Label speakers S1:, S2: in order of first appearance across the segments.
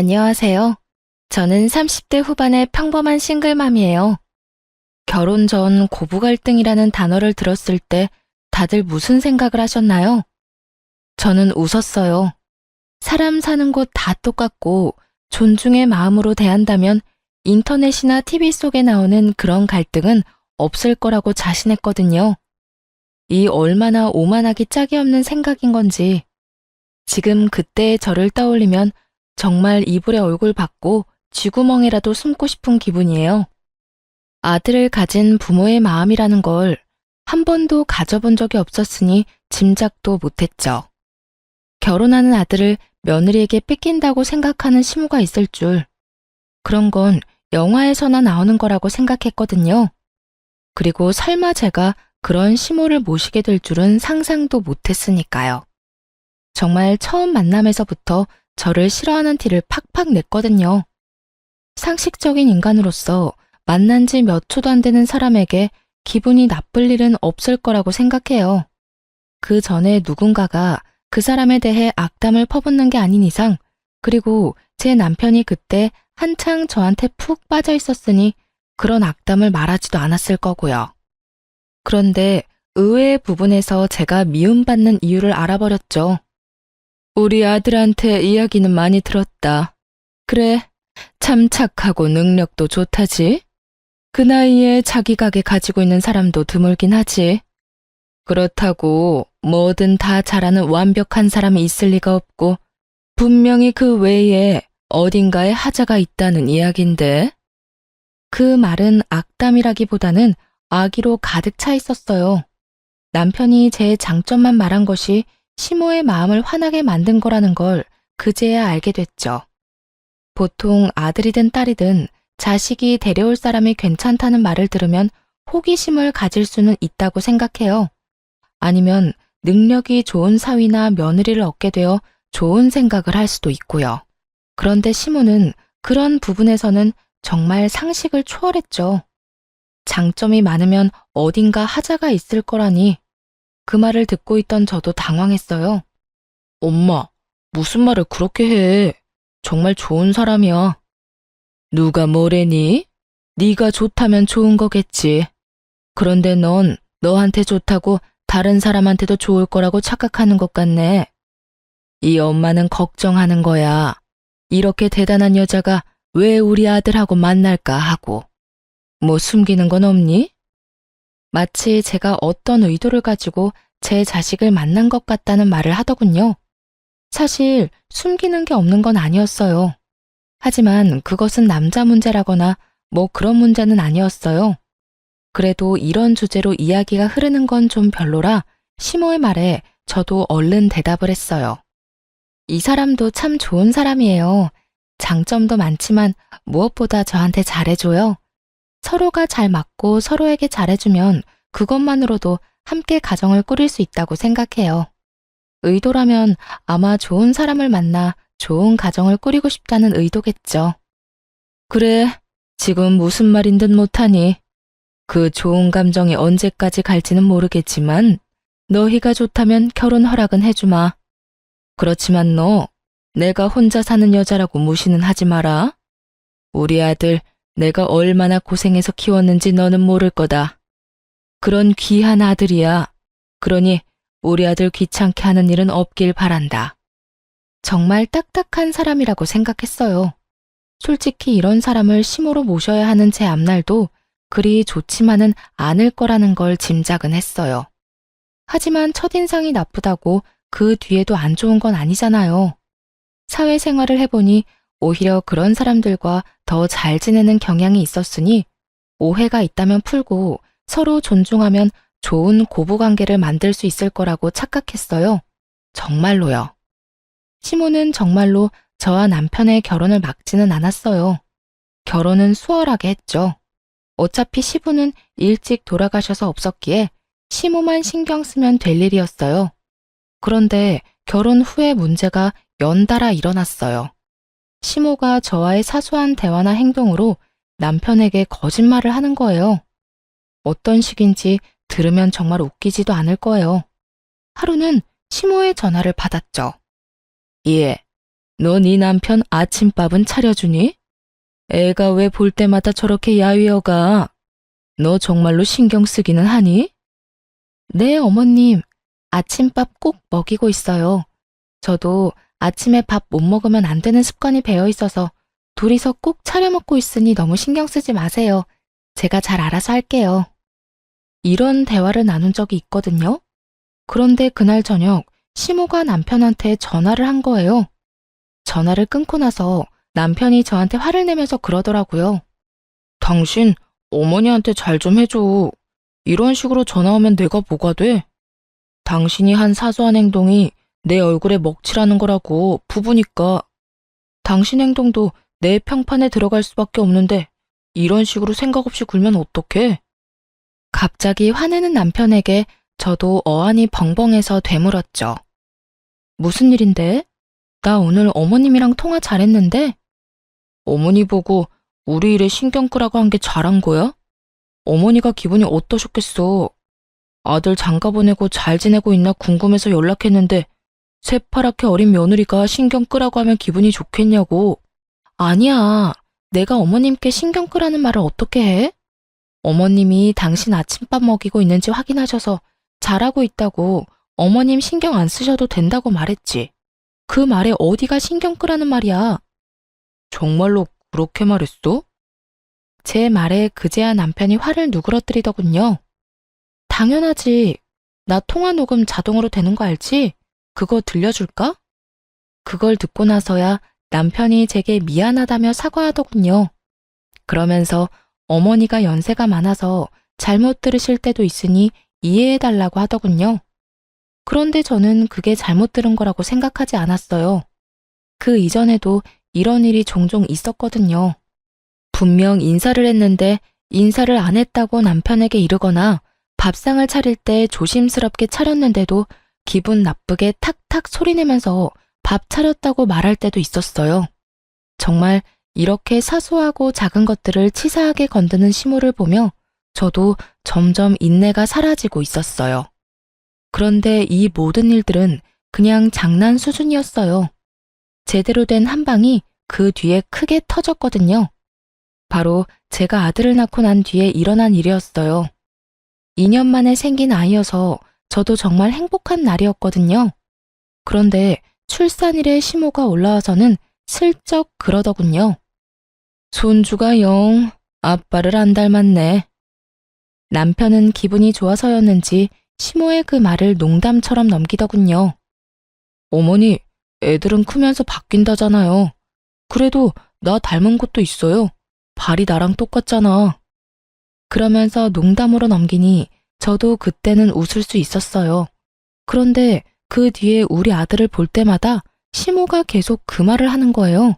S1: 안녕하세요. 저는 30대 후반의 평범한 싱글맘이에요. 결혼 전 고부 갈등이라는 단어를 들었을 때 다들 무슨 생각을 하셨나요? 저는 웃었어요. 사람 사는 곳 다 똑같고 존중의 마음으로 대한다면 인터넷이나 TV 속에 나오는 그런 갈등은 없을 거라고 자신했거든요. 이 얼마나 오만하기 짝이 없는 생각인 건지 지금 그때의 저를 떠올리면 정말 이불에 얼굴 받고 쥐구멍에라도 숨고 싶은 기분이에요. 아들을 가진 부모의 마음이라는 걸 한 번도 가져본 적이 없었으니 짐작도 못했죠. 결혼하는 아들을 며느리에게 뺏긴다고 생각하는 시모가 있을 줄. 그런 건 영화에서나 나오는 거라고 생각했거든요. 그리고 설마 제가 그런 시모를 모시게 될 줄은 상상도 못했으니까요. 정말 처음 만남에서부터 저를 싫어하는 티를 팍팍 냈거든요. 상식적인 인간으로서 만난 지 몇 초도 안 되는 사람에게 기분이 나쁠 일은 없을 거라고 생각해요. 그 전에 누군가가 그 사람에 대해 악담을 퍼붓는 게 아닌 이상, 그리고 제 남편이 그때 한창 저한테 푹 빠져 있었으니 그런 악담을 말하지도 않았을 거고요. 그런데 의외의 부분에서 제가 미움받는 이유를 알아버렸죠. 우리 아들한테 이야기는 많이 들었다. 그래, 참 착하고 능력도 좋다지. 그 나이에 자기 가게 가지고 있는 사람도 드물긴 하지. 그렇다고 뭐든 다 잘하는 완벽한 사람이 있을 리가 없고 분명히 그 외에 어딘가에 하자가 있다는 이야긴데. 그 말은 악담이라기보다는 악의로 가득 차 있었어요. 남편이 제 장점만 말한 것이 시모의 마음을 화나게 만든 거라는 걸 그제야 알게 됐죠. 보통 아들이든 딸이든 자식이 데려올 사람이 괜찮다는 말을 들으면 호기심을 가질 수는 있다고 생각해요. 아니면 능력이 좋은 사위나 며느리를 얻게 되어 좋은 생각을 할 수도 있고요. 그런데 시모는 그런 부분에서는 정말 상식을 초월했죠. 장점이 많으면 어딘가 하자가 있을 거라니. 그 말을 듣고 있던 저도 당황했어요. 엄마, 무슨 말을 그렇게 해? 정말 좋은 사람이야. 누가 뭐래니? 네가 좋다면 좋은 거겠지. 그런데 넌 너한테 좋다고 다른 사람한테도 좋을 거라고 착각하는 것 같네. 이 엄마는 걱정하는 거야. 이렇게 대단한 여자가 왜 우리 아들하고 만날까 하고. 뭐 숨기는 건 없니? 마치 제가 어떤 의도를 가지고 제 자식을 만난 것 같다는 말을 하더군요. 사실 숨기는 게 없는 건 아니었어요. 하지만 그것은 남자 문제라거나 뭐 그런 문제는 아니었어요. 그래도 이런 주제로 이야기가 흐르는 건 좀 별로라 시모의 말에 저도 얼른 대답을 했어요. 이 사람도 참 좋은 사람이에요. 장점도 많지만 무엇보다 저한테 잘해줘요. 서로가 잘 맞고 서로에게 잘해주면 그것만으로도 함께 가정을 꾸릴 수 있다고 생각해요. 의도라면 아마 좋은 사람을 만나 좋은 가정을 꾸리고 싶다는 의도겠죠. 그래, 지금 무슨 말인 듯 못하니. 그 좋은 감정이 언제까지 갈지는 모르겠지만 너희가 좋다면 결혼 허락은 해주마. 그렇지만 너 내가 혼자 사는 여자라고 무시는 하지 마라. 우리 아들 내가 얼마나 고생해서 키웠는지 너는 모를 거다. 그런 귀한 아들이야. 그러니 우리 아들 귀찮게 하는 일은 없길 바란다. 정말 딱딱한 사람이라고 생각했어요. 솔직히 이런 사람을 시모로 모셔야 하는 제 앞날도 그리 좋지만은 않을 거라는 걸 짐작은 했어요. 하지만 첫인상이 나쁘다고 그 뒤에도 안 좋은 건 아니잖아요. 사회생활을 해보니 오히려 그런 사람들과 더 잘 지내는 경향이 있었으니 오해가 있다면 풀고 서로 존중하면 좋은 고부관계를 만들 수 있을 거라고 착각했어요. 정말로요. 시모는 정말로 저와 남편의 결혼을 막지는 않았어요. 결혼은 수월하게 했죠. 어차피 시부는 일찍 돌아가셔서 없었기에 시모만 신경 쓰면 될 일이었어요. 그런데 결혼 후에 문제가 연달아 일어났어요. 시모가 저와의 사소한 대화나 행동으로 남편에게 거짓말을 하는 거예요. 어떤 식인지 들으면 정말 웃기지도 않을 거예요. 하루는 시모의 전화를 받았죠. 예, 너 네 남편 아침밥은 차려주니? 애가 왜 볼 때마다 저렇게 야위어가? 너 정말로 신경 쓰기는 하니? 네, 어머님. 아침밥 꼭 먹이고 있어요. 저도 아침에 밥 못 먹으면 안 되는 습관이 배어 있어서 둘이서 꼭 차려 먹고 있으니 너무 신경 쓰지 마세요. 제가 잘 알아서 할게요. 이런 대화를 나눈 적이 있거든요. 그런데 그날 저녁 시모가 남편한테 전화를 한 거예요. 전화를 끊고 나서 남편이 저한테 화를 내면서 그러더라고요. 당신 어머니한테 잘 좀 해줘. 이런 식으로 전화 오면 내가 뭐가 돼? 당신이 한 사소한 행동이 내 얼굴에 먹칠하는 거라고 부부니까. 당신 행동도 내 평판에 들어갈 수밖에 없는데 이런 식으로 생각 없이 굴면 어떡해? 갑자기 화내는 남편에게 저도 어안이 벙벙해서 되물었죠. 무슨 일인데? 나 오늘 어머님이랑 통화 잘했는데? 어머니 보고 우리 일에 신경 끄라고 한 게 잘한 거야? 어머니가 기분이 어떠셨겠어? 아들 장가 보내고 잘 지내고 있나 궁금해서 연락했는데 새파랗게 어린 며느리가 신경 끄라고 하면 기분이 좋겠냐고. 아니야. 내가 어머님께 신경 끄라는 말을 어떻게 해? 어머님이 당신 아침밥 먹이고 있는지 확인하셔서 잘하고 있다고 어머님 신경 안 쓰셔도 된다고 말했지. 그 말에 어디가 신경 끄라는 말이야. 정말로 그렇게 말했어? 제 말에 그제야 남편이 화를 누그러뜨리더군요. 당연하지. 나 통화 녹음 자동으로 되는 거 알지? 그거 들려줄까? 그걸 듣고 나서야 남편이 제게 미안하다며 사과하더군요. 그러면서 어머니가 연세가 많아서 잘못 들으실 때도 있으니 이해해달라고 하더군요. 그런데 저는 그게 잘못 들은 거라고 생각하지 않았어요. 그 이전에도 이런 일이 종종 있었거든요. 분명 인사를 했는데 인사를 안 했다고 남편에게 이르거나 밥상을 차릴 때 조심스럽게 차렸는데도 기분 나쁘게 탁탁 소리내면서 밥 차렸다고 말할 때도 있었어요. 정말 이렇게 사소하고 작은 것들을 치사하게 건드는 시모를 보며 저도 점점 인내가 사라지고 있었어요. 그런데 이 모든 일들은 그냥 장난 수준이었어요. 제대로 된 한 방이 그 뒤에 크게 터졌거든요. 바로 제가 아들을 낳고 난 뒤에 일어난 일이었어요. 2년 만에 생긴 아이여서 저도 정말 행복한 날이었거든요. 그런데 출산일에 시모가 올라와서는 슬쩍 그러더군요. 손주가 영 아빠를 안 닮았네. 남편은 기분이 좋아서였는지 시모의 그 말을 농담처럼 넘기더군요. 어머니, 애들은 크면서 바뀐다잖아요. 그래도 나 닮은 것도 있어요. 발이 나랑 똑같잖아. 그러면서 농담으로 넘기니 저도 그때는 웃을 수 있었어요. 그런데 그 뒤에 우리 아들을 볼 때마다 시모가 계속 그 말을 하는 거예요.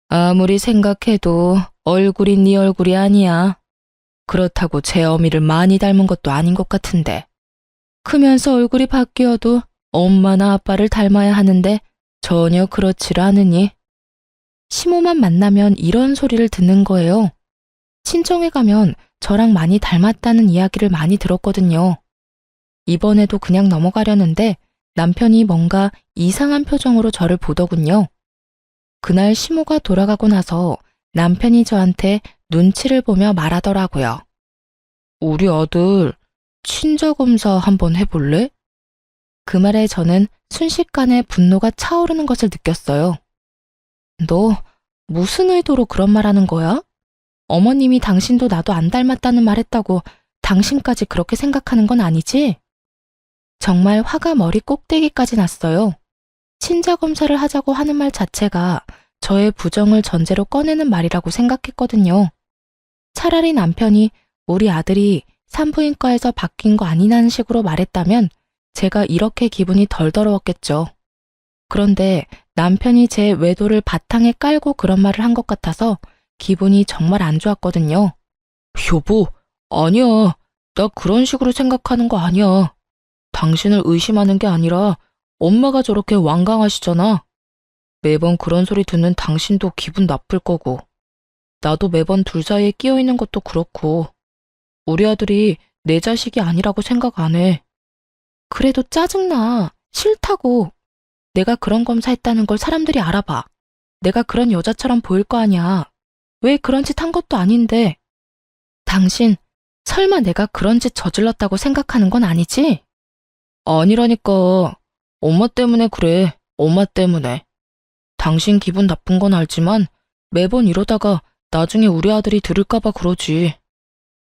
S1: 아무리 생각해도 얼굴이 네 얼굴이 아니야. 그렇다고 제 어미를 많이 닮은 것도 아닌 것 같은데. 크면서 얼굴이 바뀌어도 엄마나 아빠를 닮아야 하는데 전혀 그렇지를 않으니. 시모만 만나면 이런 소리를 듣는 거예요. 친정에 가면 저랑 많이 닮았다는 이야기를 많이 들었거든요. 이번에도 그냥 넘어가려는데 남편이 뭔가 이상한 표정으로 저를 보더군요. 그날 시모가 돌아가고 나서 남편이 저한테 눈치를 보며 말하더라고요. 우리 아들 친자검사 한번 해볼래? 그 말에 저는 순식간에 분노가 차오르는 것을 느꼈어요. 너 무슨 의도로 그런 말 하는 거야? 어머님이 당신도 나도 안 닮았다는 말 했다고 당신까지 그렇게 생각하는 건 아니지? 정말 화가 머리 꼭대기까지 났어요. 친자검사를 하자고 하는 말 자체가 저의 부정을 전제로 꺼내는 말이라고 생각했거든요. 차라리 남편이 우리 아들이 산부인과에서 바뀐 거 아니냐는 식으로 말했다면 제가 이렇게 기분이 덜 더러웠겠죠. 그런데 남편이 제 외도를 바탕에 깔고 그런 말을 한 것 같아서 기분이 정말 안 좋았거든요. 여보, 아니야. 나 그런 식으로 생각하는 거 아니야. 당신을 의심하는 게 아니라 엄마가 저렇게 완강하시잖아. 매번 그런 소리 듣는 당신도 기분 나쁠 거고. 나도 매번 둘 사이에 끼어 있는 것도 그렇고. 우리 아들이 내 자식이 아니라고 생각 안 해. 그래도 짜증나. 싫다고. 내가 그런 검사했다는 걸 사람들이 알아봐. 내가 그런 여자처럼 보일 거 아니야. 왜 그런 짓 한 것도 아닌데. 당신, 설마 내가 그런 짓 저질렀다고 생각하는 건 아니지? 아니라니까. 엄마 때문에 그래. 엄마 때문에. 당신 기분 나쁜 건 알지만 매번 이러다가 나중에 우리 아들이 들을까봐 그러지.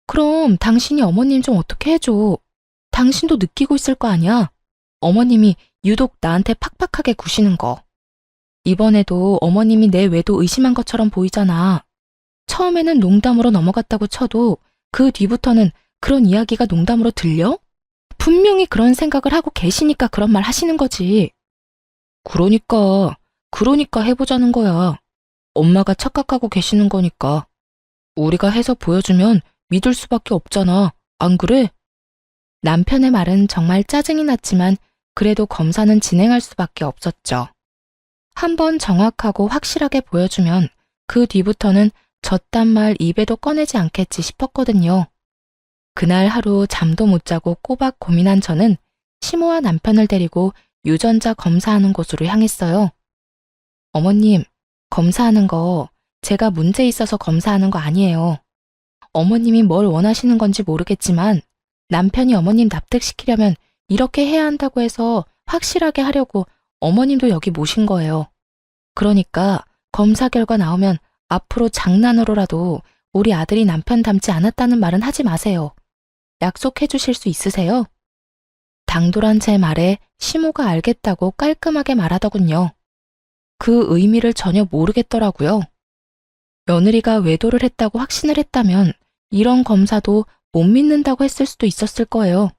S1: 그럼 당신이 어머님 좀 어떻게 해줘. 당신도 느끼고 있을 거 아니야. 어머님이 유독 나한테 팍팍하게 구시는 거. 이번에도 어머님이 내 외도 의심한 것처럼 보이잖아. 처음에는 농담으로 넘어갔다고 쳐도 그 뒤부터는 그런 이야기가 농담으로 들려? 분명히 그런 생각을 하고 계시니까 그런 말 하시는 거지. 그러니까 해보자는 거야. 엄마가 착각하고 계시는 거니까. 우리가 해서 보여주면 믿을 수밖에 없잖아. 안 그래? 남편의 말은 정말 짜증이 났지만 그래도 검사는 진행할 수밖에 없었죠. 한번 정확하고 확실하게 보여주면 그 뒤부터는 저딴 말 입에도 꺼내지 않겠지 싶었거든요. 그날 하루 잠도 못 자고 꼬박 고민한 저는 시모와 남편을 데리고 유전자 검사하는 곳으로 향했어요. 어머님, 검사하는 거 제가 문제 있어서 검사하는 거 아니에요. 어머님이 뭘 원하시는 건지 모르겠지만 남편이 어머님 납득시키려면 이렇게 해야 한다고 해서 확실하게 하려고 어머님도 여기 모신 거예요. 그러니까 검사 결과 나오면 앞으로 장난으로라도 우리 아들이 남편 닮지 않았다는 말은 하지 마세요. 약속해 주실 수 있으세요? 당돌한 제 말에 시모가 알겠다고 깔끔하게 말하더군요. 그 의미를 전혀 모르겠더라고요. 며느리가 외도를 했다고 확신을 했다면 이런 검사도 못 믿는다고 했을 수도 있었을 거예요.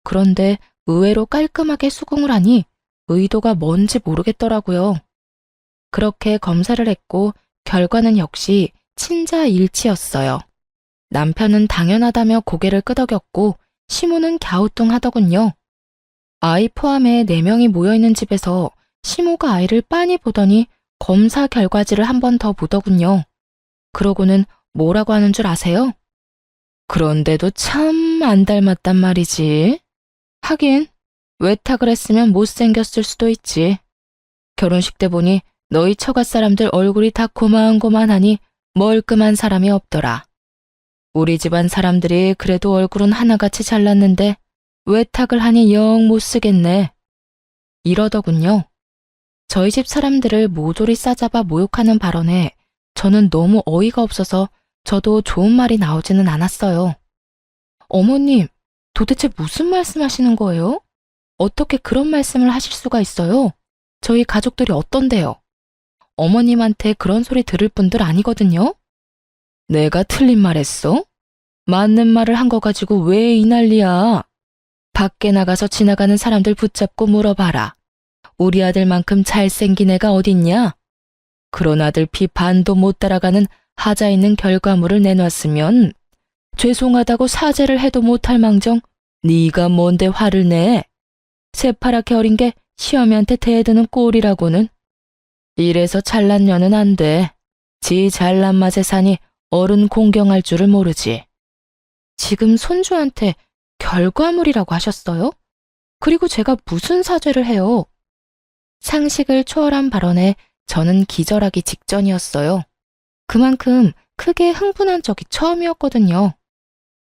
S1: 그런데 의외로 깔끔하게 수긍을 하니 의도가 뭔지 모르겠더라고요. 그렇게 검사를 했고 결과는 역시 친자일치였어요. 남편은 당연하다며 고개를 끄덕였고 시모는 갸우뚱하더군요. 아이 포함해 4명이 모여있는 집에서 시모가 아이를 빤히 보더니 검사 결과지를 한 번 더 보더군요. 그러고는 뭐라고 하는 줄 아세요? 그런데도 참 안 닮았단 말이지. 하긴 외탁을 했으면 못생겼을 수도 있지. 결혼식 때 보니 너희 처가 사람들 얼굴이 다 고만고만하니 멀끔한 사람이 없더라. 우리 집안 사람들이 그래도 얼굴은 하나같이 잘났는데 외탁을 하니 영 못쓰겠네. 이러더군요. 저희 집 사람들을 모조리 싸잡아 모욕하는 발언에 저는 너무 어이가 없어서 저도 좋은 말이 나오지는 않았어요. 어머님, 도대체 무슨 말씀하시는 거예요? 어떻게 그런 말씀을 하실 수가 있어요? 저희 가족들이 어떤데요? 어머님한테 그런 소리 들을 분들 아니거든요? 내가 틀린 말 했어? 맞는 말을 한 거 가지고 왜 이 난리야? 밖에 나가서 지나가는 사람들 붙잡고 물어봐라. 우리 아들만큼 잘생긴 애가 어딨냐? 그런 아들 피 반도 못 따라가는 하자 있는 결과물을 내놨으면 죄송하다고 사죄를 해도 못할 망정 네가 뭔데 화를 내? 새파랗게 어린 게 시어미한테 대드는 꼴이라고는. 이래서 잘난 년은 안 돼. 지 잘난 맛에 사니 어른 공경할 줄을 모르지. 지금 손주한테 결과물이라고 하셨어요? 그리고 제가 무슨 사죄를 해요? 상식을 초월한 발언에 저는 기절하기 직전이었어요. 그만큼 크게 흥분한 적이 처음이었거든요.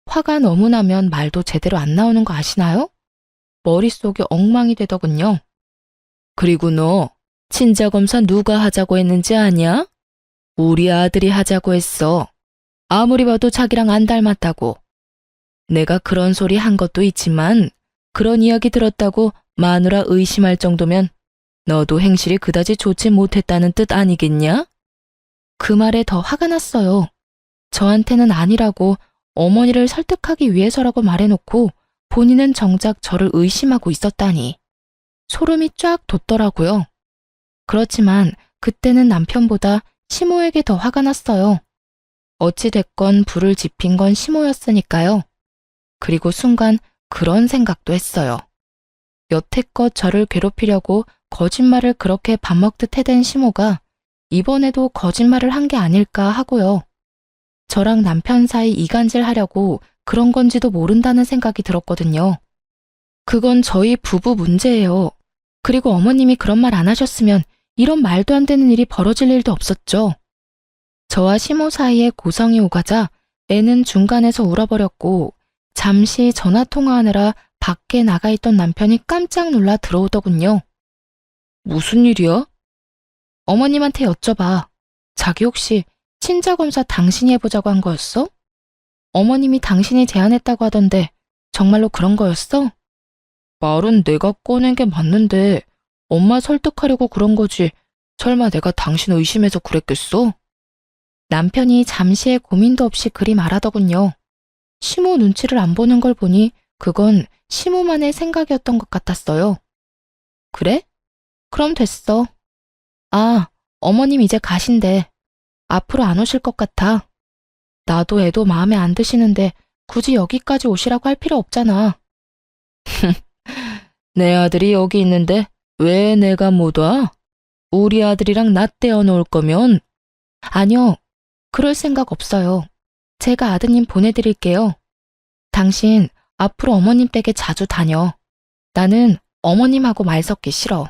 S1: 화가 너무 나면 말도 제대로 안 나오는 거 아시나요? 머릿속이 엉망이 되더군요. 그리고 너 친자검사 누가 하자고 했는지 아냐? 우리 아들이 하자고 했어. 아무리 봐도 자기랑 안 닮았다고. 내가 그런 소리 한 것도 있지만 그런 이야기 들었다고 마누라 의심할 정도면 너도 행실이 그다지 좋지 못했다는 뜻 아니겠냐? 그 말에 더 화가 났어요. 저한테는 아니라고 어머니를 설득하기 위해서라고 말해놓고 본인은 정작 저를 의심하고 있었다니. 소름이 쫙 돋더라고요. 그렇지만 그때는 남편보다 시모에게 더 화가 났어요. 어찌됐건 불을 지핀 건 시모였으니까요. 그리고 순간 그런 생각도 했어요. 여태껏 저를 괴롭히려고 거짓말을 그렇게 밥 먹듯 해댄 시모가 이번에도 거짓말을 한 게 아닐까 하고요. 저랑 남편 사이 이간질 하려고 그런 건지도 모른다는 생각이 들었거든요. 그건 저희 부부 문제예요. 그리고 어머님이 그런 말 안 하셨으면 이런 말도 안 되는 일이 벌어질 일도 없었죠. 저와 시모 사이에 고성이 오가자 애는 중간에서 울어버렸고 잠시 전화 통화하느라 밖에 나가 있던 남편이 깜짝 놀라 들어오더군요. 무슨 일이야? 어머님한테 여쭤봐. 자기 혹시 친자검사 당신이 해보자고 한 거였어? 어머님이 당신이 제안했다고 하던데 정말로 그런 거였어? 말은 내가 꺼낸 게 맞는데 엄마 설득하려고 그런 거지. 설마 내가 당신 의심해서 그랬겠어? 남편이 잠시의 고민도 없이 그리 말하더군요. 시모 눈치를 안 보는 걸 보니 그건 시모만의 생각이었던 것 같았어요. 그래? 그럼 됐어. 아, 어머님 이제 가신대. 앞으로 안 오실 것 같아. 나도 애도 마음에 안 드시는데 굳이 여기까지 오시라고 할 필요 없잖아. 내 아들이 여기 있는데 왜 내가 못 와? 우리 아들이랑 나 떼어놓을 거면? 아니요, 그럴 생각 없어요. 제가 아드님 보내드릴게요. 당신 앞으로 어머님 댁에 자주 다녀. 나는 어머님하고 말 섞기 싫어.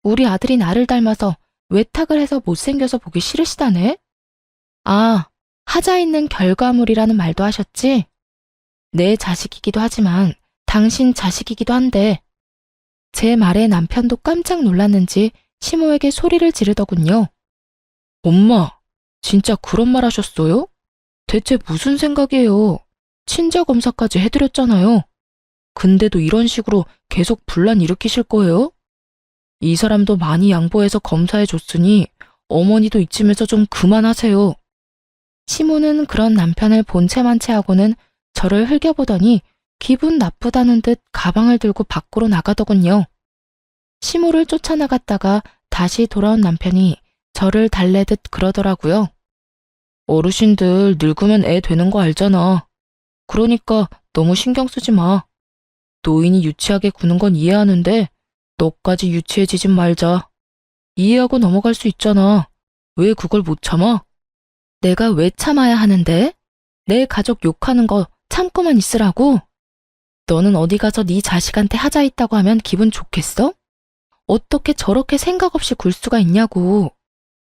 S1: 우리 아들이 나를 닮아서 외탁을 해서 못생겨서 보기 싫으시다네? 아, 하자 있는 결과물이라는 말도 하셨지? 내 자식이기도 하지만 당신 자식이기도 한데 제 말에 남편도 깜짝 놀랐는지 시모에게 소리를 지르더군요. 엄마, 진짜 그런 말 하셨어요? 대체 무슨 생각이에요? 친자 검사까지 해드렸잖아요. 근데도 이런 식으로 계속 분란 일으키실 거예요? 이 사람도 많이 양보해서 검사해줬으니 어머니도 이쯤에서 좀 그만하세요. 시모는 그런 남편을 본체만체 하고는 저를 흘겨보더니 기분 나쁘다는 듯 가방을 들고 밖으로 나가더군요. 시모를 쫓아나갔다가 다시 돌아온 남편이 저를 달래듯 그러더라고요. 어르신들 늙으면 애 되는 거 알잖아. 그러니까 너무 신경 쓰지 마. 노인이 유치하게 구는 건 이해하는데 너까지 유치해지진 말자. 이해하고 넘어갈 수 있잖아. 왜 그걸 못 참아? 내가 왜 참아야 하는데? 내 가족 욕하는 거 참고만 있으라고? 너는 어디 가서 네 자식한테 하자 있다고 하면 기분 좋겠어? 어떻게 저렇게 생각 없이 굴 수가 있냐고.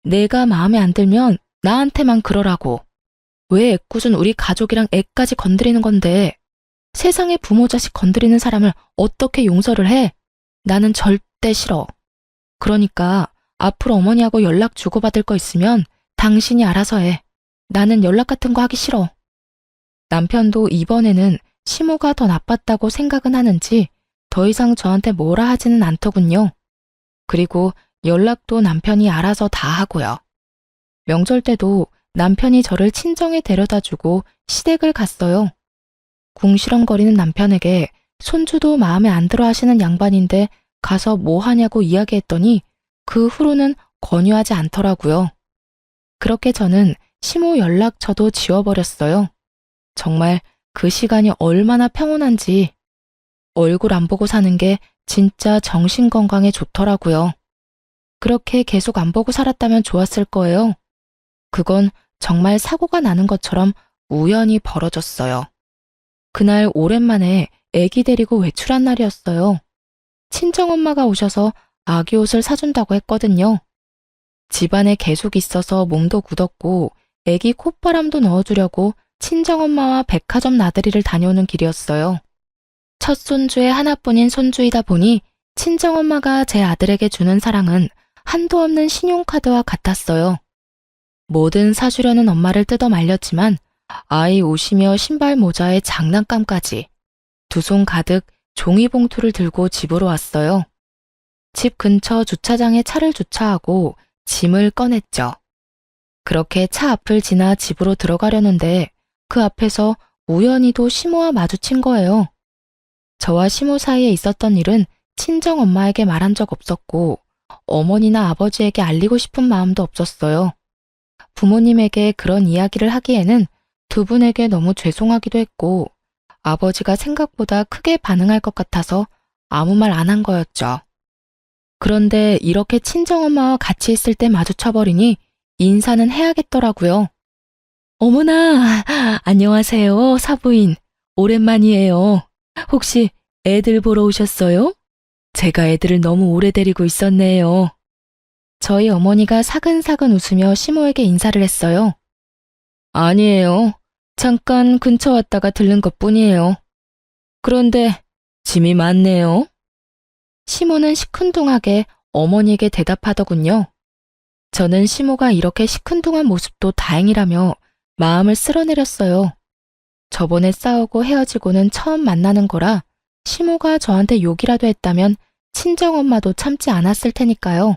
S1: 내가 마음에 안 들면 나한테만 그러라고. 왜 애꿎은 우리 가족이랑 애까지 건드리는 건데 세상에 부모 자식 건드리는 사람을 어떻게 용서를 해? 나는 절대 싫어. 그러니까 앞으로 어머니하고 연락 주고받을 거 있으면 당신이 알아서 해. 나는 연락 같은 거 하기 싫어. 남편도 이번에는 시모가 더 나빴다고 생각은 하는지 더 이상 저한테 뭐라 하지는 않더군요. 그리고 연락도 남편이 알아서 다 하고요. 명절 때도 남편이 저를 친정에 데려다주고 시댁을 갔어요. 궁시렁거리는 남편에게 손주도 마음에 안 들어 하시는 양반인데 가서 뭐 하냐고 이야기했더니 그 후로는 권유하지 않더라고요. 그렇게 저는 시모 연락처도 지워버렸어요. 정말 그 시간이 얼마나 평온한지 얼굴 안 보고 사는 게 진짜 정신 건강에 좋더라고요. 그렇게 계속 안 보고 살았다면 좋았을 거예요. 그건 정말 사고가 나는 것처럼 우연히 벌어졌어요. 그날 오랜만에 애기 데리고 외출한 날이었어요. 친정엄마가 오셔서 아기 옷을 사준다고 했거든요. 집안에 계속 있어서 몸도 굳었고 애기 콧바람도 넣어주려고 친정엄마와 백화점 나들이를 다녀오는 길이었어요. 첫 손주의 하나뿐인 손주이다 보니 친정엄마가 제 아들에게 주는 사랑은 한도 없는 신용카드와 같았어요. 뭐든 사주려는 엄마를 뜯어 말렸지만 아이 옷이며 신발 모자에 장난감까지 두 손 가득 종이봉투를 들고 집으로 왔어요. 집 근처 주차장에 차를 주차하고 짐을 꺼냈죠. 그렇게 차 앞을 지나 집으로 들어가려는데 그 앞에서 우연히도 시모와 마주친 거예요. 저와 시모 사이에 있었던 일은 친정엄마에게 말한 적 없었고 어머니나 아버지에게 알리고 싶은 마음도 없었어요. 부모님에게 그런 이야기를 하기에는 두 분에게 너무 죄송하기도 했고 아버지가 생각보다 크게 반응할 것 같아서 아무 말 안 한 거였죠. 그런데 이렇게 친정엄마와 같이 있을 때 마주쳐버리니 인사는 해야겠더라고요. 어머나, 안녕하세요, 사부인. 오랜만이에요. 혹시 애들 보러 오셨어요? 제가 애들을 너무 오래 데리고 있었네요. 저희 어머니가 사근사근 웃으며 시모에게 인사를 했어요. 아니에요. 잠깐 근처 왔다가 들른 것뿐이에요. 그런데 짐이 많네요. 시모는 시큰둥하게 어머니에게 대답하더군요. 저는 시모가 이렇게 시큰둥한 모습도 다행이라며 마음을 쓸어내렸어요. 저번에 싸우고 헤어지고는 처음 만나는 거라 시모가 저한테 욕이라도 했다면 친정엄마도 참지 않았을 테니까요.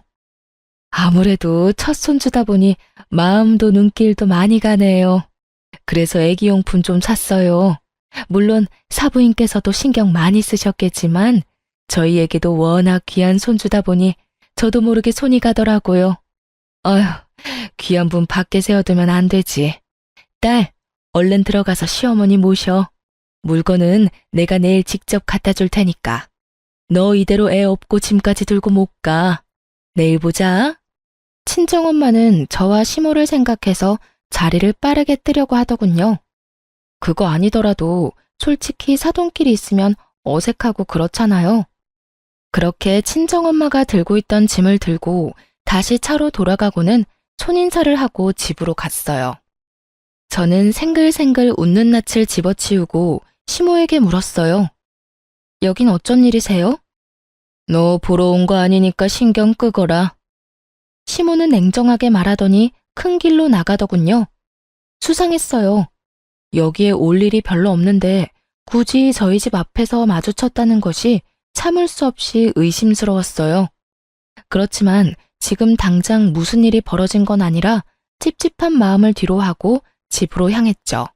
S1: 아무래도 첫 손주다 보니 마음도 눈길도 많이 가네요. 그래서 애기용품 좀 샀어요. 물론 사부인께서도 신경 많이 쓰셨겠지만 저희에게도 워낙 귀한 손주다 보니 저도 모르게 손이 가더라고요. 어휴, 귀한 분 밖에 세워두면 안 되지. 딸, 얼른 들어가서 시어머니 모셔. 물건은 내가 내일 직접 갖다 줄 테니까. 너 이대로 애 업고 짐까지 들고 못 가. 내일 보자. 친정엄마는 저와 시모를 생각해서 자리를 빠르게 뜨려고 하더군요. 그거 아니더라도 솔직히 사돈끼리 있으면 어색하고 그렇잖아요. 그렇게 친정엄마가 들고 있던 짐을 들고 다시 차로 돌아가고는 손인사를 하고 집으로 갔어요. 저는 생글생글 웃는 낯을 집어치우고 시모에게 물었어요. 여긴 어쩐 일이세요? 너 보러 온 거 아니니까 신경 끄거라. 시모는 냉정하게 말하더니 큰 길로 나가더군요. 수상했어요. 여기에 올 일이 별로 없는데 굳이 저희 집 앞에서 마주쳤다는 것이 참을 수 없이 의심스러웠어요. 그렇지만 지금 당장 무슨 일이 벌어진 건 아니라 찝찝한 마음을 뒤로하고 집으로 향했죠.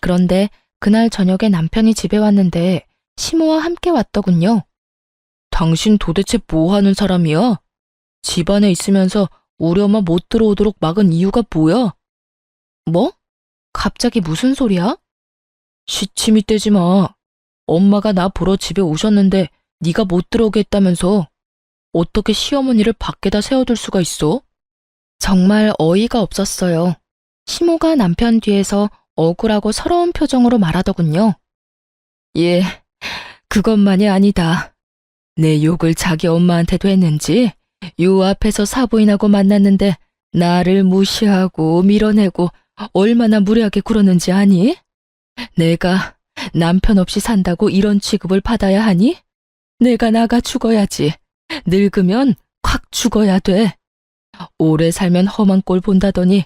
S1: 그런데 그날 저녁에 남편이 집에 왔는데 시모와 함께 왔더군요. 당신 도대체 뭐 하는 사람이야? 집안에 있으면서 우리 엄마 못 들어오도록 막은 이유가 뭐야? 뭐? 갑자기 무슨 소리야? 시침이 떼지 마. 엄마가 나 보러 집에 오셨는데 네가 못 들어오게 했다면서 어떻게 시어머니를 밖에다 세워둘 수가 있어? 정말 어이가 없었어요. 시모가 남편 뒤에서 억울하고 서러운 표정으로 말하더군요. 예, 그것만이 아니다. 내 욕을 자기 엄마한테도 했는지 요 앞에서 사부인하고 만났는데 나를 무시하고 밀어내고 얼마나 무례하게 굴었는지 아니? 내가 남편 없이 산다고 이런 취급을 받아야 하니? 내가 나가 죽어야지. 늙으면 콱 죽어야 돼. 오래 살면 험한 꼴 본다더니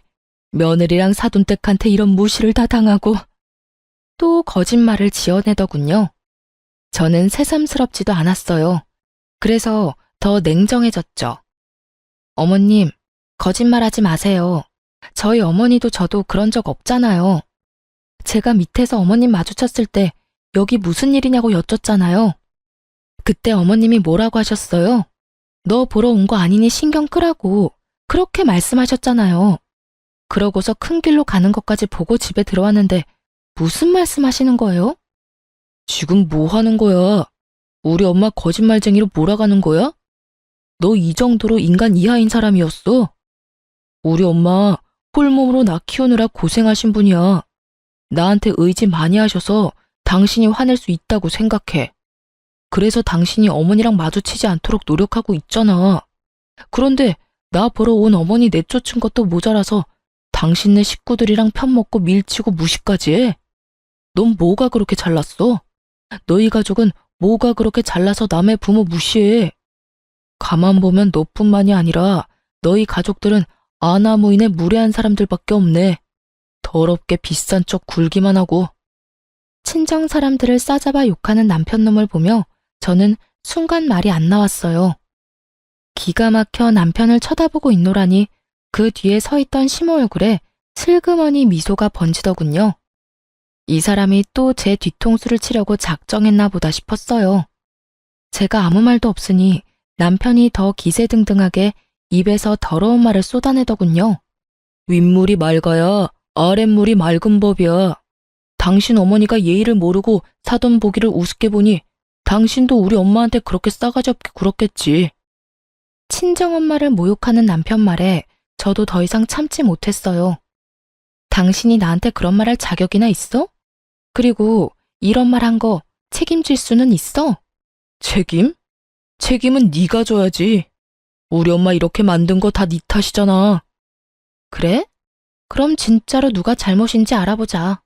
S1: 며느리랑 사돈댁한테 이런 무시를 다 당하고 또 거짓말을 지어내더군요. 저는 새삼스럽지도 않았어요. 그래서 더 냉정해졌죠. 어머님, 거짓말하지 마세요. 저희 어머니도 저도 그런 적 없잖아요. 제가 밑에서 어머님 마주쳤을 때 여기 무슨 일이냐고 여쭸잖아요. 그때 어머님이 뭐라고 하셨어요? 너 보러 온 거 아니니 신경 끄라고 그렇게 말씀하셨잖아요. 그러고서 큰 길로 가는 것까지 보고 집에 들어왔는데 무슨 말씀하시는 거예요? 지금 뭐 하는 거야? 우리 엄마 거짓말쟁이로 몰아가는 거야? 너 이 정도로 인간 이하인 사람이었어? 우리 엄마 홀몸으로 나 키우느라 고생하신 분이야. 나한테 의지 많이 하셔서 당신이 화낼 수 있다고 생각해. 그래서 당신이 어머니랑 마주치지 않도록 노력하고 있잖아. 그런데 나 보러 온 어머니 내쫓은 것도 모자라서 당신네 식구들이랑 편먹고 밀치고 무시까지 해. 넌 뭐가 그렇게 잘났어? 너희 가족은 뭐가 그렇게 잘나서 남의 부모 무시해? 가만 보면 너뿐만이 아니라 너희 가족들은 아나무인의 무례한 사람들밖에 없네. 더럽게 비싼 쪽 굴기만 하고. 친정 사람들을 싸잡아 욕하는 남편놈을 보며 저는 순간 말이 안 나왔어요. 기가 막혀 남편을 쳐다보고 있노라니 그 뒤에 서 있던 시모 얼굴에 슬그머니 미소가 번지더군요. 이 사람이 또 제 뒤통수를 치려고 작정했나 보다 싶었어요. 제가 아무 말도 없으니 남편이 더 기세등등하게 입에서 더러운 말을 쏟아내더군요. 윗물이 맑아야 아랫물이 맑은 법이야. 당신 어머니가 예의를 모르고 사돈 보기를 우습게 보니 당신도 우리 엄마한테 그렇게 싸가지 없게 굴었겠지. 친정엄마를 모욕하는 남편 말에 저도 더 이상 참지 못했어요. 당신이 나한테 그런 말 할 자격이나 있어? 그리고 이런 말 한 거 책임질 수는 있어? 책임?
S2: 책임은 네가 져야지. 우리 엄마 이렇게 만든 거 다 네 탓이잖아.
S1: 그래? 그럼 진짜로 누가 잘못인지 알아보자.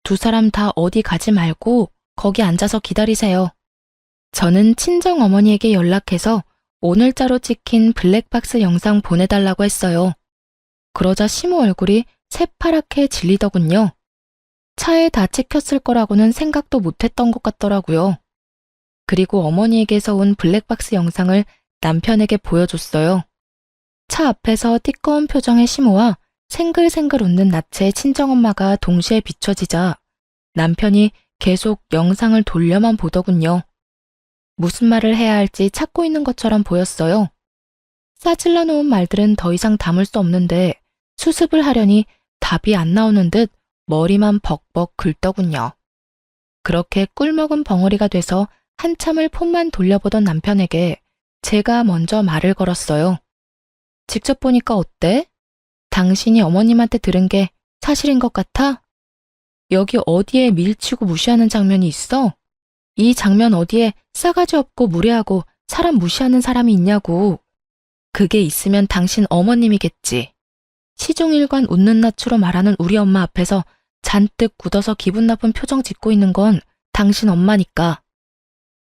S1: 두 사람 다 어디 가지 말고 거기 앉아서 기다리세요. 저는 친정 어머니에게 연락해서 오늘자로 찍힌 블랙박스 영상 보내달라고 했어요. 그러자 시모 얼굴이 새파랗게 질리더군요. 차에 다 찍혔을 거라고는 생각도 못했던 것 같더라고요. 그리고 어머니에게서 온 블랙박스 영상을 남편에게 보여줬어요. 차 앞에서 띠꺼운 표정의 시모와 생글생글 웃는 낯의 친정엄마가 동시에 비춰지자 남편이 계속 영상을 돌려만 보더군요. 무슨 말을 해야 할지 찾고 있는 것처럼 보였어요. 싸질러 놓은 말들은 더 이상 담을 수 없는데 수습을 하려니 답이 안 나오는 듯 머리만 벅벅 긁더군요. 그렇게 꿀먹은 벙어리가 돼서 한참을 폰만 돌려보던 남편에게 제가 먼저 말을 걸었어요. 직접 보니까 어때? 당신이 어머님한테 들은 게 사실인 것 같아? 여기 어디에 밀치고 무시하는 장면이 있어? 이 장면 어디에 싸가지 없고 무례하고 사람 무시하는 사람이 있냐고. 그게 있으면 당신 어머님이겠지. 시종일관 웃는 낯으로 말하는 우리 엄마 앞에서 잔뜩 굳어서 기분 나쁜 표정 짓고 있는 건 당신 엄마니까.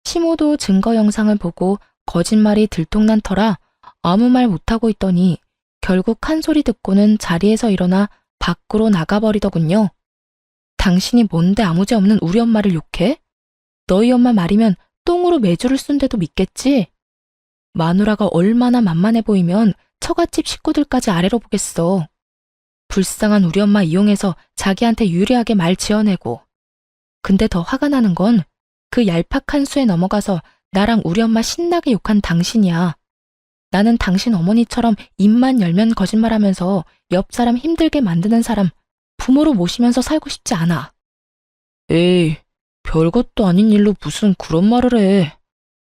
S1: 시모도 증거 영상을 보고 거짓말이 들통난 터라 아무 말 못하고 있더니 결국 한 소리 듣고는 자리에서 일어나 밖으로 나가버리더군요. 당신이 뭔데 아무죄 없는 우리 엄마를 욕해? 너희 엄마 말이면 똥으로 매주를 쓴데도 믿겠지? 마누라가 얼마나 만만해 보이면 처갓집 식구들까지 아래로 보겠어. 불쌍한 우리 엄마 이용해서 자기한테 유리하게 말 지어내고. 근데 더 화가 나는 건 그 얄팍한 수에 넘어가서 나랑 우리 엄마 신나게 욕한 당신이야. 나는 당신 어머니처럼 입만 열면 거짓말하면서 옆 사람 힘들게 만드는 사람 부모로 모시면서 살고 싶지 않아.
S2: 에이, 별것도 아닌 일로 무슨 그런 말을 해.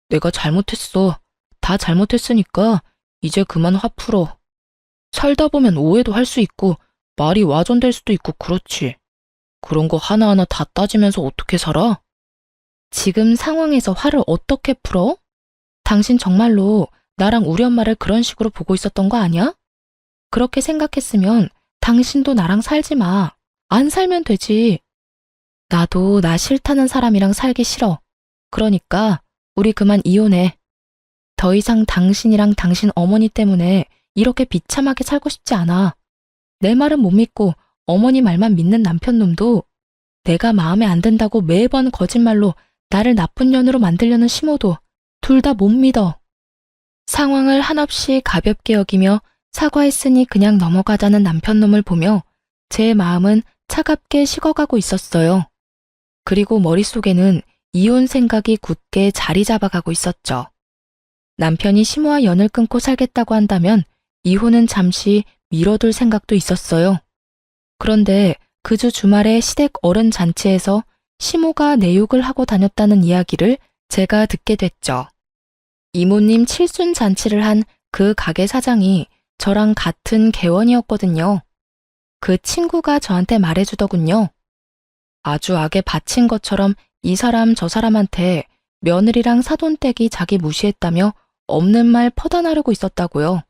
S2: 내가 잘못했어. 다 잘못했으니까 이제 그만 화 풀어. 살다 보면 오해도 할 수 있고 말이 와전될 수도 있고 그렇지. 그런 거 하나하나 다 따지면서 어떻게 살아?
S1: 지금 상황에서 화를 어떻게 풀어? 당신 정말로 나랑 우리 엄마를 그런 식으로 보고 있었던 거 아니야? 그렇게 생각했으면 당신도 나랑 살지 마. 안 살면 되지. 나도 나 싫다는 사람이랑 살기 싫어. 그러니까 우리 그만 이혼해. 더 이상 당신이랑 당신 어머니 때문에 이렇게 비참하게 살고 싶지 않아. 내 말은 못 믿고 어머니 말만 믿는 남편놈도 내가 마음에 안 든다고 매번 거짓말로 나를 나쁜 년으로 만들려는 시모도 둘 다 못 믿어. 상황을 한없이 가볍게 여기며 사과했으니 그냥 넘어가자는 남편놈을 보며 제 마음은 차갑게 식어가고 있었어요. 그리고 머릿속에는 이혼 생각이 굳게 자리 잡아가고 있었죠. 남편이 시모와 연을 끊고 살겠다고 한다면 이혼은 잠시 미뤄둘 생각도 있었어요. 그런데 그 주 주말에 시댁 어른 잔치에서 시모가 내 욕을 하고 다녔다는 이야기를 제가 듣게 됐죠. 이모님 칠순 잔치를 한 그 가게 사장이 저랑 같은 개원이었거든요. 그 친구가 저한테 말해주더군요. 아주 악에 바친 것처럼 이 사람 저 사람한테 며느리랑 사돈댁이 자기 무시했다며 없는 말 퍼다 나르고 있었다고요.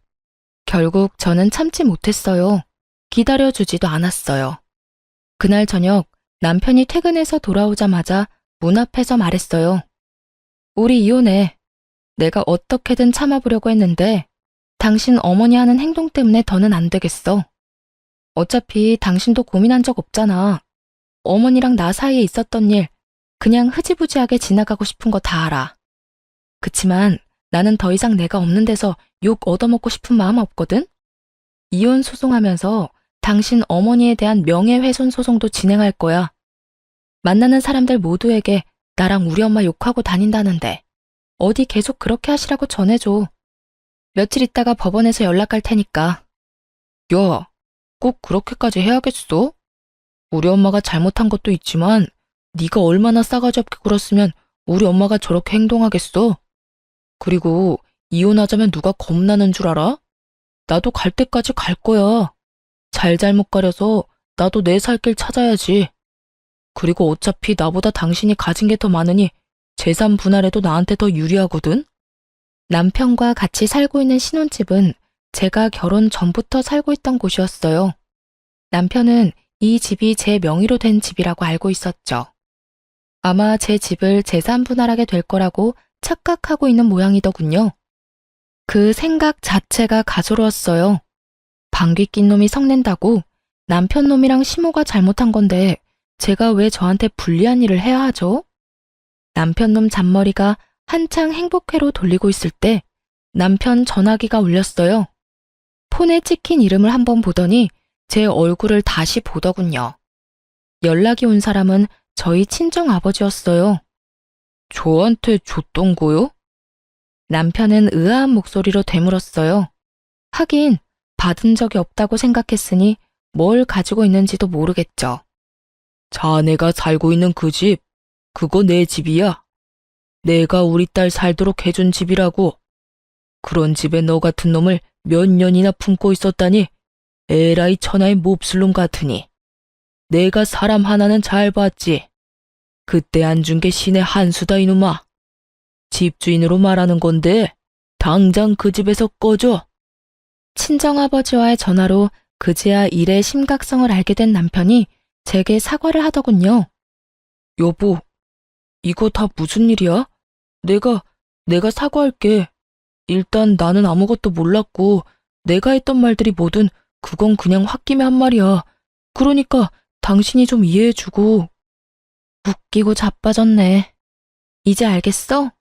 S1: 결국 저는 참지 못했어요. 기다려주지도 않았어요. 그날 저녁 남편이 퇴근해서 돌아오자마자 문 앞에서 말했어요. 우리 이혼해. 내가 어떻게든 참아보려고 했는데 당신 어머니 하는 행동 때문에 더는 안 되겠어. 어차피 당신도 고민한 적 없잖아. 어머니랑 나 사이에 있었던 일 그냥 흐지부지하게 지나가고 싶은 거 다 알아. 그치만 나는 더 이상 내가 없는 데서 욕 얻어먹고 싶은 마음 없거든? 이혼 소송하면서 당신 어머니에 대한 명예훼손 소송도 진행할 거야. 만나는 사람들 모두에게 나랑 우리 엄마 욕하고 다닌다는데 어디 계속 그렇게 하시라고 전해줘. 며칠 있다가 법원에서 연락 갈 테니까.
S2: 야, 꼭 그렇게까지 해야겠어? 우리 엄마가 잘못한 것도 있지만 네가 얼마나 싸가지 없게 굴었으면 우리 엄마가 저렇게 행동하겠어? 그리고 이혼하자면 누가 겁나는 줄 알아? 나도 갈 때까지 갈 거야. 잘잘못 가려서 나도 내 살 길 찾아야지. 그리고 어차피 나보다 당신이 가진 게 더 많으니 재산 분할에도 나한테 더 유리하거든?
S1: 남편과 같이 살고 있는 신혼집은 제가 결혼 전부터 살고 있던 곳이었어요. 남편은 이 집이 제 명의로 된 집이라고 알고 있었죠. 아마 제 집을 재산 분할하게 될 거라고 착각하고 있는 모양이더군요. 그 생각 자체가 가소로웠어요. 방귀 낀 놈이 성낸다고 남편 놈이랑 시모가 잘못한 건데 제가 왜 저한테 불리한 일을 해야 하죠? 남편 놈 잔머리가 한창 행복회로 돌리고 있을 때 남편 전화기가 울렸어요. 폰에 찍힌 이름을 한번 보더니 제 얼굴을 다시 보더군요. 연락이 온 사람은 저희 친정 아버지였어요.
S2: 저한테 줬던 거요?
S1: 남편은 의아한 목소리로 되물었어요. 하긴 받은 적이 없다고 생각했으니 뭘 가지고 있는지도 모르겠죠.
S2: 자네가 살고 있는 그 집, 그거 내 집이야. 내가 우리 딸 살도록 해준 집이라고. 그런 집에 너 같은 놈을 몇 년이나 품고 있었다니 에라이 천하의 몹쓸 놈 같으니. 내가 사람 하나는 잘 봤지. 그때 안 준 게 신의 한 수다 이놈아. 집주인으로 말하는 건데 당장 그 집에서 꺼져.
S1: 친정아버지와의 전화로 그제야 일의 심각성을 알게 된 남편이 제게 사과를 하더군요.
S2: 여보, 이거 다 무슨 일이야? 내가 사과할게. 일단 나는 아무것도 몰랐고 내가 했던 말들이 뭐든 그건 그냥 홧김에 한 말이야. 그러니까 당신이 좀 이해해주고.
S1: 웃기고 자빠졌네. 이제 알겠어?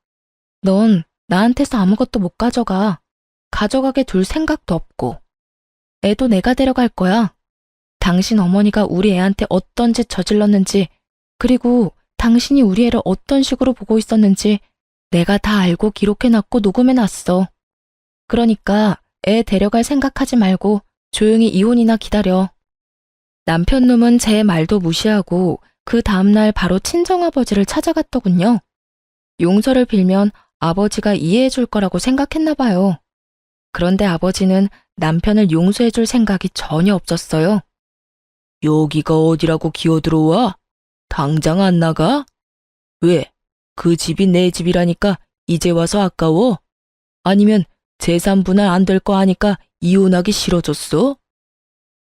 S1: 넌 나한테서 아무것도 못 가져가. 가져가게 둘 생각도 없고. 애도 내가 데려갈 거야. 당신 어머니가 우리 애한테 어떤 짓 저질렀는지, 그리고 당신이 우리 애를 어떤 식으로 보고 있었는지 내가 다 알고 기록해놨고 녹음해놨어. 그러니까 애 데려갈 생각하지 말고 조용히 이혼이나 기다려. 남편 놈은 제 말도 무시하고 그 다음날 바로 친정아버지를 찾아갔더군요. 용서를 빌면 아버지가 이해해 줄 거라고 생각했나 봐요. 그런데 아버지는 남편을 용서해 줄 생각이 전혀 없었어요.
S2: 여기가 어디라고 기어들어와? 당장 안 나가? 왜? 그 집이 내 집이라니까 이제 와서 아까워? 아니면 재산 분할 안 될 거 아니까 이혼하기 싫어졌어?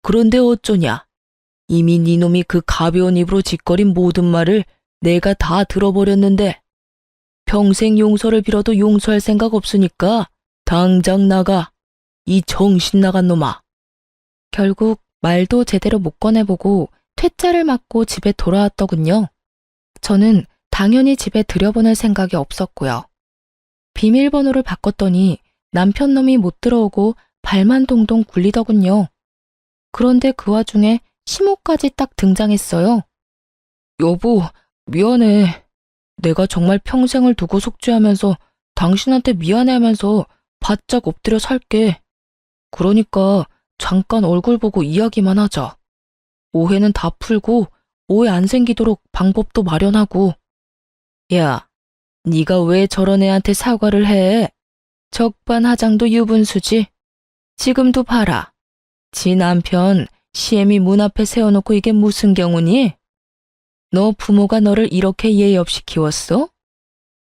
S2: 그런데 어쩌냐? 이미 네 놈이 그 가벼운 입으로 짓거린 모든 말을 내가 다 들어버렸는데 평생 용서를 빌어도 용서할 생각 없으니까 당장 나가. 이 정신 나간 놈아.
S1: 결국 말도 제대로 못 꺼내보고 퇴짜를 맞고 집에 돌아왔더군요. 저는 당연히 집에 들여보낼 생각이 없었고요. 비밀번호를 바꿨더니 남편 놈이 못 들어오고 발만 동동 굴리더군요. 그런데 그 와중에 시모까지 딱 등장했어요.
S2: 여보, 미안해. 내가 정말 평생을 두고 속죄하면서 당신한테 미안해하면서 바짝 엎드려 살게. 그러니까 잠깐 얼굴 보고 이야기만 하자. 오해는 다 풀고 오해 안 생기도록 방법도 마련하고. 야, 네가 왜 저런 애한테 사과를 해? 적반하장도 유분수지. 지금도 봐라. 지 남편 시애미 문 앞에 세워놓고 이게 무슨 경우니? 너 부모가 너를 이렇게 예의 없이 키웠어?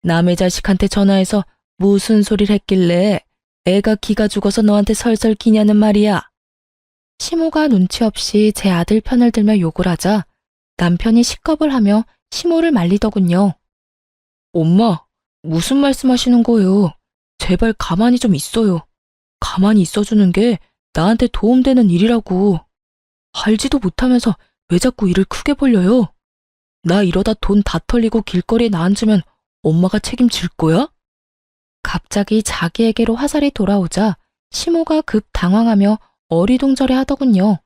S2: 남의 자식한테 전화해서 무슨 소리를 했길래 애가 기가 죽어서 너한테 설설 기냐는 말이야.
S1: 시모가 눈치 없이 제 아들 편을 들며 욕을 하자 남편이 식겁을 하며 시모를 말리더군요.
S2: 엄마, 무슨 말씀하시는 거예요? 제발 가만히 좀 있어요. 가만히 있어주는 게 나한테 도움되는 일이라고. 알지도 못하면서 왜 자꾸 일을 크게 벌려요? 나 이러다 돈 다 털리고 길거리에 나앉으면 엄마가 책임질 거야?
S1: 갑자기 자기에게로 화살이 돌아오자 시모가 급 당황하며 어리둥절해 하더군요.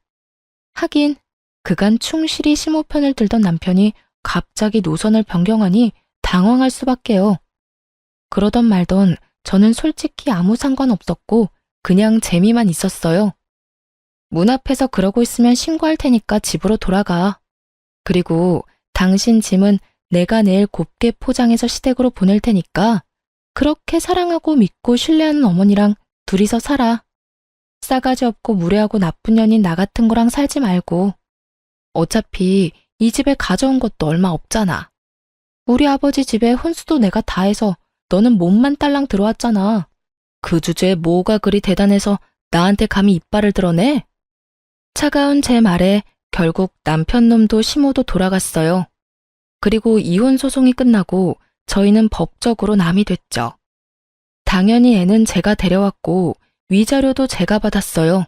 S1: 하긴 그간 충실히 시모 편을 들던 남편이 갑자기 노선을 변경하니 당황할 수밖에요. 그러던 말던 저는 솔직히 아무 상관없었고 그냥 재미만 있었어요. 문 앞에서 그러고 있으면 신고할 테니까 집으로 돌아가. 그리고 당신 짐은 내가 내일 곱게 포장해서 시댁으로 보낼 테니까 그렇게 사랑하고 믿고 신뢰하는 어머니랑 둘이서 살아. 싸가지 없고 무례하고 나쁜 년인 나 같은 거랑 살지 말고. 어차피 이 집에 가져온 것도 얼마 없잖아. 우리 아버지 집에 혼수도 내가 다 해서 너는 몸만 딸랑 들어왔잖아.
S2: 그 주제에 뭐가 그리 대단해서 나한테 감히 이빨을 드러내?
S1: 차가운 제 말에 결국 남편 놈도 시모도 돌아갔어요. 그리고 이혼 소송이 끝나고 저희는 법적으로 남이 됐죠. 당연히 애는 제가 데려왔고 위자료도 제가 받았어요.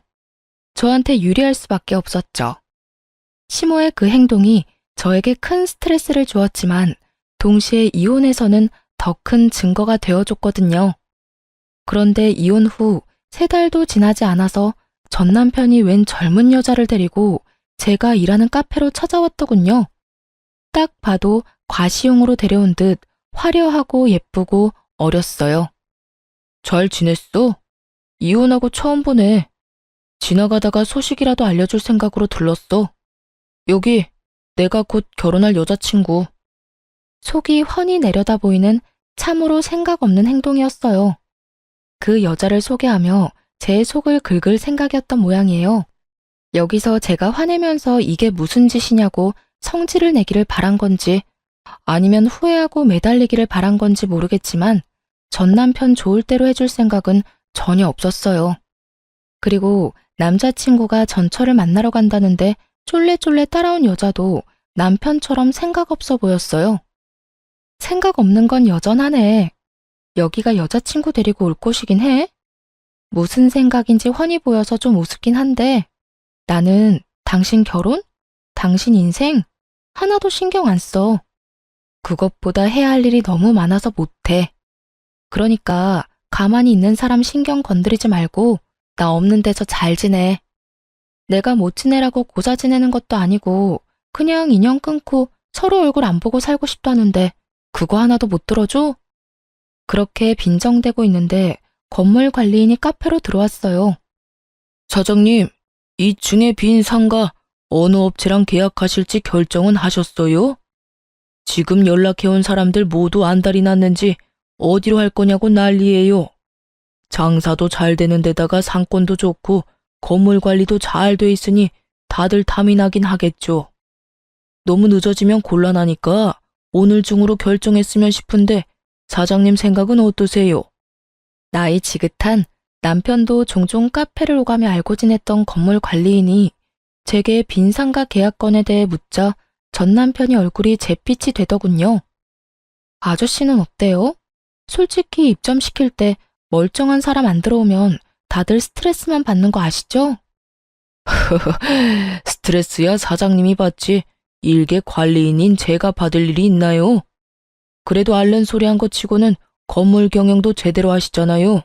S1: 저한테 유리할 수밖에 없었죠. 시모의 그 행동이 저에게 큰 스트레스를 주었지만 동시에 이혼에서는 더 큰 증거가 되어줬거든요. 그런데 이혼 후 3달도 지나지 않아서 전 남편이 웬 젊은 여자를 데리고 제가 일하는 카페로 찾아왔더군요. 딱 봐도 과시용으로 데려온 듯 화려하고 예쁘고 어렸어요.
S2: 잘 지냈어? 이혼하고 처음 보네. 지나가다가 소식이라도 알려줄 생각으로 들렀어. 여기 내가 곧 결혼할 여자친구.
S1: 속이 훤히 내려다 보이는 참으로 생각 없는 행동이었어요. 그 여자를 소개하며 제 속을 긁을 생각이었던 모양이에요. 여기서 제가 화내면서 이게 무슨 짓이냐고 성질을 내기를 바란 건지 아니면 후회하고 매달리기를 바란 건지 모르겠지만 전 남편 좋을 대로 해줄 생각은 전혀 없었어요. 그리고 남자친구가 전철을 만나러 간다는데 쫄래쫄래 따라온 여자도 남편처럼 생각 없어 보였어요. 생각 없는 건 여전하네. 여기가 여자친구 데리고 올 곳이긴 해. 무슨 생각인지 훤히 보여서 좀 우습긴 한데 나는 당신 결혼? 당신 인생? 하나도 신경 안 써. 그것보다 해야 할 일이 너무 많아서 못해. 그러니까 가만히 있는 사람 신경 건드리지 말고 나 없는 데서 잘 지내. 내가 못 지내라고 고자 지내는 것도 아니고 그냥 인연 끊고 서로 얼굴 안 보고 살고 싶다는데 그거 하나도 못 들어줘? 그렇게 빈정대고 있는데 건물 관리인이 카페로 들어왔어요.
S2: 사장님, 2층에 빈 상가 어느 업체랑 계약하실지 결정은 하셨어요? 지금 연락해온 사람들 모두 안달이 났는지 어디로 할 거냐고 난리예요. 장사도 잘 되는 데다가 상권도 좋고 건물 관리도 잘 돼 있으니 다들 탐이 나긴 하겠죠. 너무 늦어지면 곤란하니까 오늘 중으로 결정했으면 싶은데 사장님 생각은 어떠세요?
S1: 나이 지긋한 남편도 종종 카페를 오가며 알고 지냈던 건물 관리인이 제게 빈 상가 계약건에 대해 묻자 전 남편이 얼굴이 잿빛이 되더군요. 아저씨는 어때요? 솔직히 입점시킬 때 멀쩡한 사람 안 들어오면 다들 스트레스만 받는 거 아시죠?
S2: 스트레스야 사장님이 받지 일개 관리인인 제가 받을 일이 있나요? 그래도 앓는 소리 한 거 치고는 건물 경영도 제대로 하시잖아요.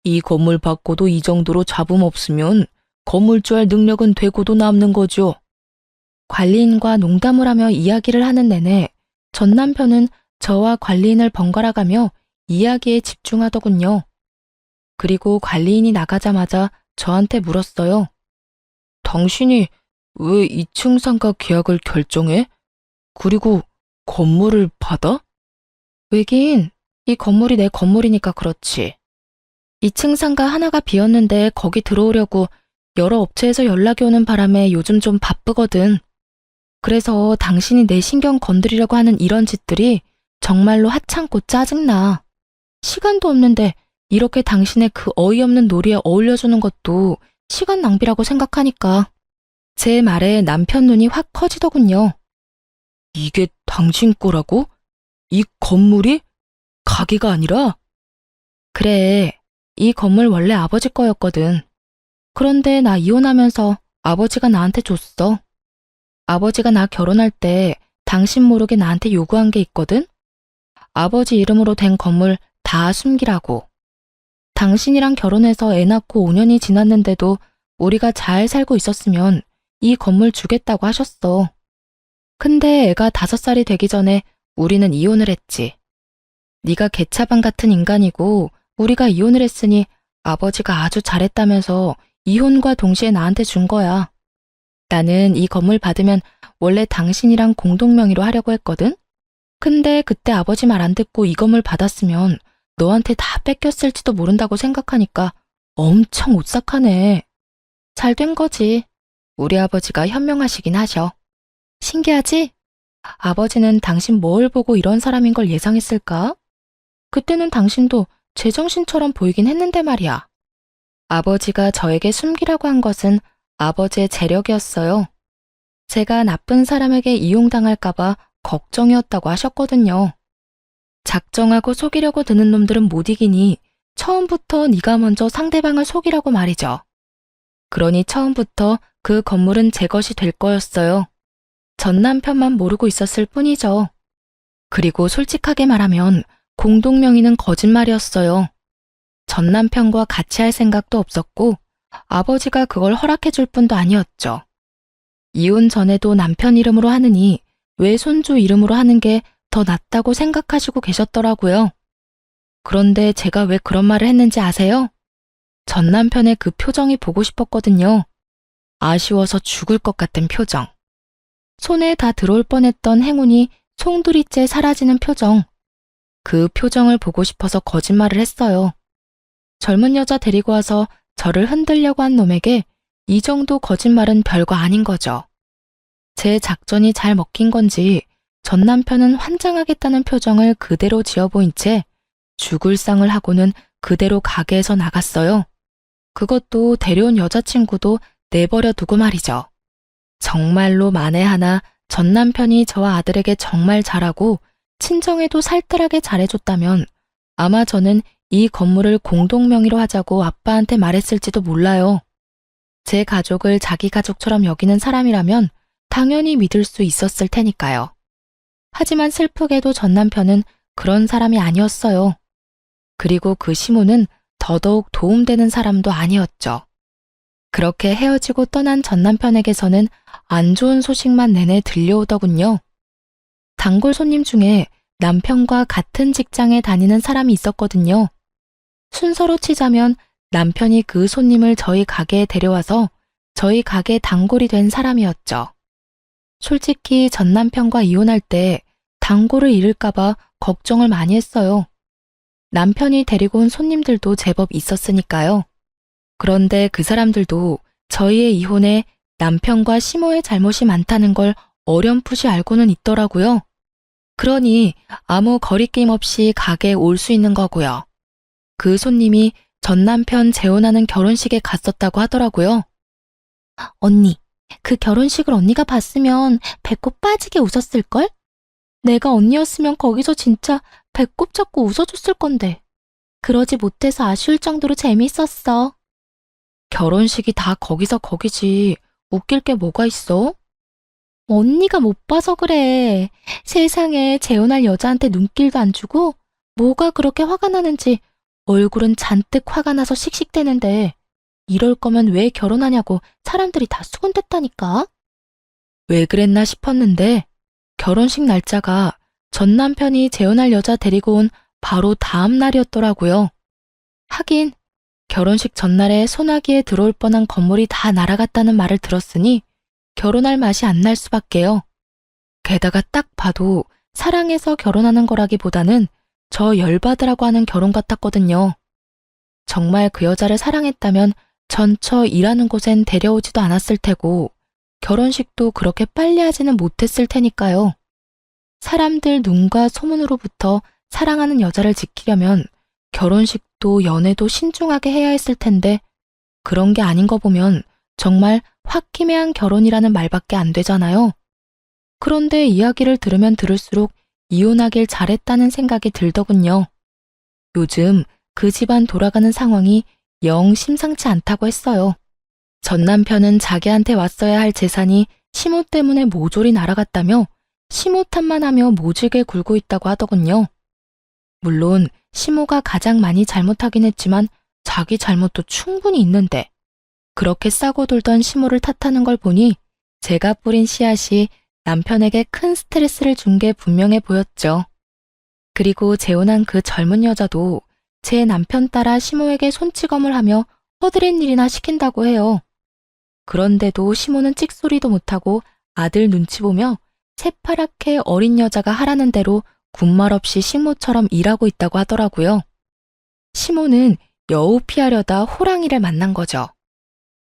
S2: 이 건물 받고도 이 정도로 잡음 없으면 건물주 할 능력은 되고도 남는 거죠.
S1: 관리인과 농담을 하며 이야기를 하는 내내 전 남편은 저와 관리인을 번갈아가며 이야기에 집중하더군요. 그리고 관리인이 나가자마자 저한테 물었어요.
S2: 당신이 왜 2층 상가 계약을 결정해? 그리고 건물을 받아?
S1: 왜긴 이 건물이 내 건물이니까 그렇지. 2층 상가 하나가 비었는데 거기 들어오려고 여러 업체에서 연락이 오는 바람에 요즘 좀 바쁘거든. 그래서 당신이 내 신경 건드리려고 하는 이런 짓들이 정말로 하찮고 짜증나. 시간도 없는데 이렇게 당신의 그 어이없는 놀이에 어울려주는 것도 시간 낭비라고 생각하니까. 제 말에 남편 눈이 확 커지더군요.
S2: 이게 당신 거라고? 이 건물이? 가게가 아니라?
S1: 그래, 이 건물 원래 아버지 거였거든. 그런데 나 이혼하면서 아버지가 나한테 줬어. 아버지가 나 결혼할 때 당신 모르게 나한테 요구한 게 있거든? 아버지 이름으로 된 건물 다 숨기라고. 당신이랑 결혼해서 애 낳고 5년이 지났는데도 우리가 잘 살고 있었으면 이 건물 주겠다고 하셨어. 근데 애가 5살이 되기 전에 우리는 이혼을 했지. 네가 개차반 같은 인간이고 우리가 이혼을 했으니 아버지가 아주 잘했다면서 이혼과 동시에 나한테 준 거야. 나는 이 건물 받으면 원래 당신이랑 공동명의로 하려고 했거든? 근데 그때 아버지 말 안 듣고 이 건물 받았으면 너한테 다 뺏겼을지도 모른다고 생각하니까 엄청 오싹하네. 잘 된 거지. 우리 아버지가 현명하시긴 하셔. 신기하지? 아버지는 당신 뭘 보고 이런 사람인 걸 예상했을까? 그때는 당신도
S2: 제정신처럼 보이긴 했는데 말이야. 아버지가 저에게 숨기라고 한 것은 아버지의 재력이었어요. 제가 나쁜 사람에게 이용당할까봐 걱정이었다고 하셨거든요. 작정하고 속이려고 드는 놈들은 못 이기니 처음부터 네가 먼저 상대방을 속이라고 말이죠. 그러니 처음부터 그 건물은 제 것이 될 거였어요. 전 남편만 모르고 있었을 뿐이죠. 그리고 솔직하게 말하면 공동명의는 거짓말이었어요. 전 남편과 같이 할 생각도 없었고 아버지가 그걸 허락해 줄 뿐도 아니었죠. 이혼 전에도 남편 이름으로 하느니 외손주 이름으로 하는 게 더 낫다고 생각하시고 계셨더라고요. 그런데 제가 왜 그런 말을 했는지 아세요? 전 남편의 그 표정이 보고 싶었거든요. 아쉬워서 죽을 것 같은 표정. 손에 다 들어올 뻔했던 행운이 송두리째 사라지는 표정. 그 표정을 보고 싶어서 거짓말을 했어요. 젊은 여자 데리고 와서 저를 흔들려고 한 놈에게 이 정도 거짓말은 별거 아닌 거죠. 제 작전이 잘 먹힌 건지 전 남편은 환장하겠다는 표정을 그대로 지어 보인 채 죽을 상을 하고는 그대로 가게에서 나갔어요. 그것도 데려온 여자친구도 내버려 두고 말이죠. 정말로 만에 하나 전 남편이 저와 아들에게 정말 잘하고 친정에도 살뜰하게 잘해줬다면 아마 저는 이 건물을 공동명의로 하자고 아빠한테 말했을지도 몰라요. 제 가족을 자기 가족처럼 여기는 사람이라면 당연히 믿을 수 있었을 테니까요. 하지만 슬프게도 전 남편은 그런 사람이 아니었어요. 그리고 그 시모는 더더욱 도움되는 사람도 아니었죠. 그렇게 헤어지고 떠난 전 남편에게서는 안 좋은 소식만 내내 들려오더군요. 단골 손님 중에 남편과 같은 직장에 다니는 사람이 있었거든요. 순서로 치자면 남편이 그 손님을 저희 가게에 데려와서 저희 가게 단골이 된 사람이었죠. 솔직히 전 남편과 이혼할 때 단골을 잃을까봐 걱정을 많이 했어요. 남편이 데리고 온 손님들도 제법 있었으니까요. 그런데 그 사람들도 저희의 이혼에 남편과 시모의 잘못이 많다는 걸 어렴풋이 알고는 있더라고요. 그러니 아무 거리낌 없이 가게에 올 수 있는 거고요. 그 손님이 전 남편 재혼하는 결혼식에 갔었다고 하더라고요. 언니, 그 결혼식을 언니가 봤으면 배꼽 빠지게 웃었을걸? 내가 언니였으면 거기서 진짜 배꼽 잡고 웃어줬을 건데. 그러지 못해서 아쉬울 정도로 재밌었어. 결혼식이 다 거기서 거기지. 웃길 게 뭐가 있어? 언니가 못 봐서 그래. 세상에 재혼할 여자한테 눈길도 안 주고 뭐가 그렇게 화가 나는지 얼굴은 잔뜩 화가 나서 씩씩대는데 이럴 거면 왜 결혼하냐고 사람들이 다 수군댔다니까. 왜 그랬나 싶었는데 결혼식 날짜가 전 남편이 재혼할 여자 데리고 온 바로 다음 날이었더라고요. 하긴 결혼식 전날에 소나기에 들어올 뻔한 건물이 다 날아갔다는 말을 들었으니 결혼할 맛이 안 날 수밖에요. 게다가 딱 봐도 사랑해서 결혼하는 거라기보다는 저 열받으라고 하는 결혼 같았거든요. 정말 그 여자를 사랑했다면 전처 일하는 곳엔 데려오지도 않았을 테고 결혼식도 그렇게 빨리 하지는 못했을 테니까요. 사람들 눈과 소문으로부터 사랑하는 여자를 지키려면 결혼식도 연애도 신중하게 해야 했을 텐데 그런 게 아닌 거 보면 정말 홧김에한 결혼이라는 말밖에 안 되잖아요. 그런데 이야기를 들으면 들을수록 이혼하길 잘했다는 생각이 들더군요. 요즘 그 집안 돌아가는 상황이 영 심상치 않다고 했어요. 전 남편은 자기한테 왔어야 할 재산이 시모 때문에 모조리 날아갔다며 시모 탓만 하며 모질게 굴고 있다고 하더군요. 물론 시모가 가장 많이 잘못하긴 했지만 자기 잘못도 충분히 있는데 그렇게 싸고 돌던 시모를 탓하는 걸 보니 제가 뿌린 씨앗이 남편에게 큰 스트레스를 준 게 분명해 보였죠. 그리고 재혼한 그 젊은 여자도 제 남편 따라 시모에게 손찌검을 하며 허드렛 일이나 시킨다고 해요. 그런데도 시모는 찍소리도 못하고 아들 눈치 보며 새파랗게 어린 여자가 하라는 대로 군말 없이 식모처럼 일하고 있다고 하더라고요. 시모는 여우 피하려다 호랑이를 만난 거죠.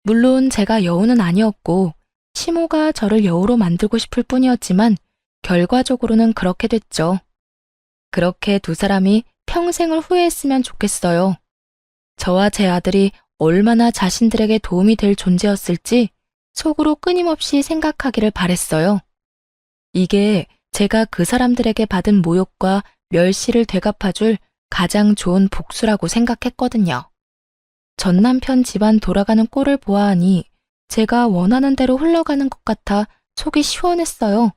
S2: 물론 제가 여우는 아니었고 시모가 저를 여우로 만들고 싶을 뿐이었지만 결과적으로는 그렇게 됐죠. 그렇게 두 사람이
S1: 평생을 후회했으면 좋겠어요. 저와 제 아들이 얼마나 자신들에게 도움이 될 존재였을지 속으로 끊임없이 생각하기를 바랬어요. 이게 제가 그 사람들에게 받은 모욕과 멸시를 되갚아줄 가장 좋은 복수라고 생각했거든요. 전 남편 집안 돌아가는 꼴을 보아하니 제가 원하는 대로 흘러가는 것 같아 속이 시원했어요.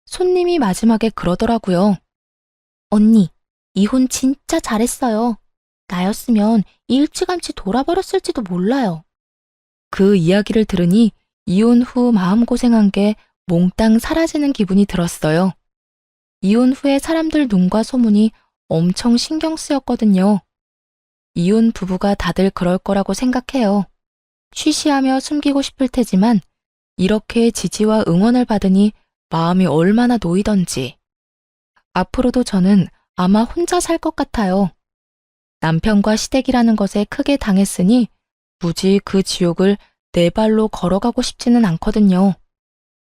S1: 손님이 마지막에 그러더라고요. 언니, 이혼 진짜 잘했어요. 나였으면 일찌감치 돌아버렸을지도 몰라요. 그 이야기를 들으니 이혼 후 마음고생한 게 몽땅 사라지는 기분이 들었어요. 이혼 후에 사람들 눈과 소문이 엄청 신경 쓰였거든요. 이혼 부부가 다들 그럴 거라고 생각해요. 쉬쉬하며 숨기고 싶을 테지만 이렇게 지지와 응원을 받으니 마음이 얼마나 놓이던지. 앞으로도 저는 아마 혼자 살 것 같아요. 남편과 시댁이라는 것에 크게 당했으니 굳이 그 지옥을 내 발로 걸어가고 싶지는 않거든요.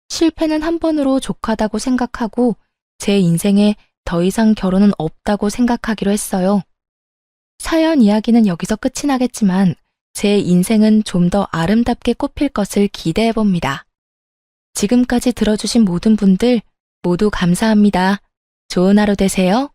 S1: 실패는 한 번으로 족하다고 생각하고 제 인생에 더 이상 결혼은 없다고 생각하기로 했어요. 사연 이야기는 여기서 끝이 나겠지만 제 인생은 좀 더 아름답게 꽃필 것을 기대해 봅니다. 지금까지 들어주신 모든 분들 모두 감사합니다. 좋은 하루 되세요.